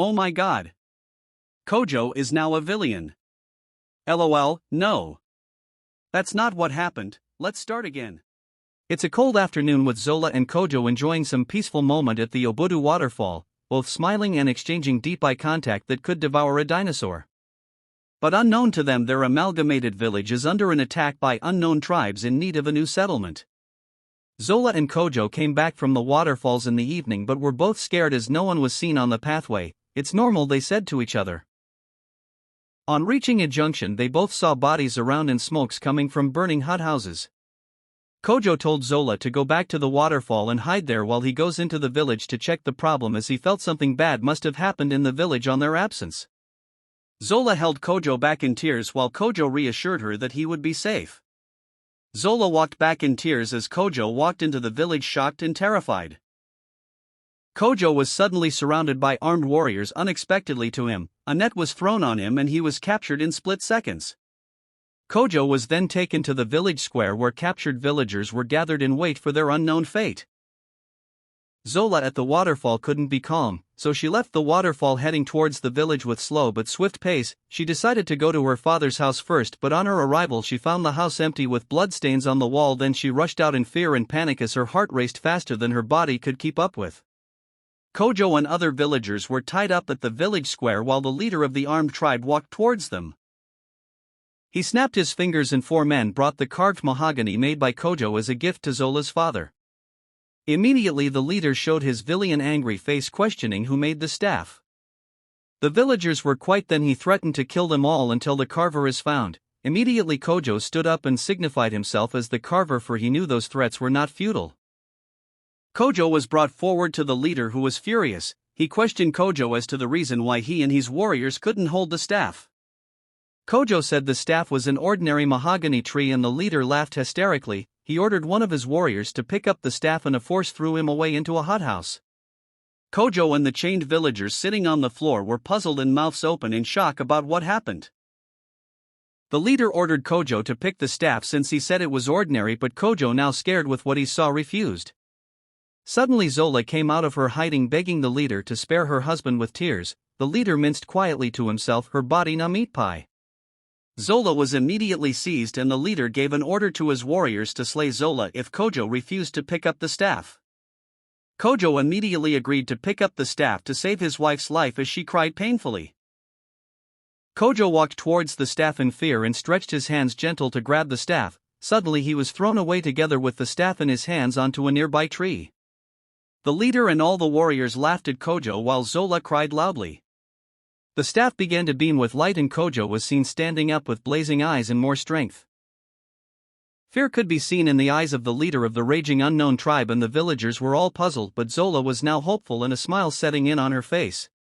Oh my god. Kojo is now a villain. LOL, no. That's not what happened, let's start again. It's a cold afternoon with Zola and Kojo enjoying some peaceful moment at the Obudu waterfall, both smiling and exchanging deep eye contact that could devour a dinosaur. But unknown to them, their amalgamated village is under an attack by unknown tribes in need of a new settlement. Zola and Kojo came back from the waterfalls in the evening but were both scared as no one was seen on the pathway. It's normal, they said to each other. On reaching a junction, they both saw bodies around and smokes coming from burning hut houses. Kojo told Zola to go back to the waterfall and hide there while he goes into the village to check the problem, as he felt something bad must have happened in the village on their absence. Zola held Kojo back in tears while Kojo reassured her that he would be safe. Zola walked back in tears as Kojo walked into the village shocked and terrified. Kojo was suddenly surrounded by armed warriors unexpectedly to him. A net was thrown on him and he was captured in split seconds. Kojo was then taken to the village square where captured villagers were gathered in wait for their unknown fate. Zola at the waterfall couldn't be calm, so she left the waterfall heading towards the village with slow but swift pace. She decided to go to her father's house first, but on her arrival she found the house empty with bloodstains on the wall. Then she rushed out in fear and panic as her heart raced faster than her body could keep up with. Kojo and other villagers were tied up at the village square while the leader of the armed tribe walked towards them. He snapped his fingers and 4 men brought the carved mahogany made by Kojo as a gift to Zola's father. Immediately the leader showed his villain angry face, questioning who made the staff. The villagers were quiet, then he threatened to kill them all until the carver is found. Immediately Kojo stood up and signified himself as the carver, for he knew those threats were not futile. Kojo was brought forward to the leader, who was furious. He questioned Kojo as to the reason why he and his warriors couldn't hold the staff. Kojo said the staff was an ordinary mahogany tree and the leader laughed hysterically. He ordered one of his warriors to pick up the staff and a force threw him away into a hothouse. Kojo and the chained villagers sitting on the floor were puzzled and mouths open in shock about what happened. The leader ordered Kojo to pick the staff since he said it was ordinary, but Kojo, now scared with what he saw, refused. Suddenly Zola came out of her hiding, begging the leader to spare her husband with tears. The leader minced quietly to himself, her body na meat pie. Zola was immediately seized and the leader gave an order to his warriors to slay Zola if Kojo refused to pick up the staff. Kojo immediately agreed to pick up the staff to save his wife's life as she cried painfully. Kojo walked towards the staff in fear and stretched his hands gentle to grab the staff. Suddenly he was thrown away together with the staff in his hands onto a nearby tree. The leader and all the warriors laughed at Kojo while Zola cried loudly. The staff began to beam with light and Kojo was seen standing up with blazing eyes and more strength. Fear could be seen in the eyes of the leader of the raging unknown tribe, and the villagers were all puzzled, but Zola was now hopeful and a smile setting in on her face.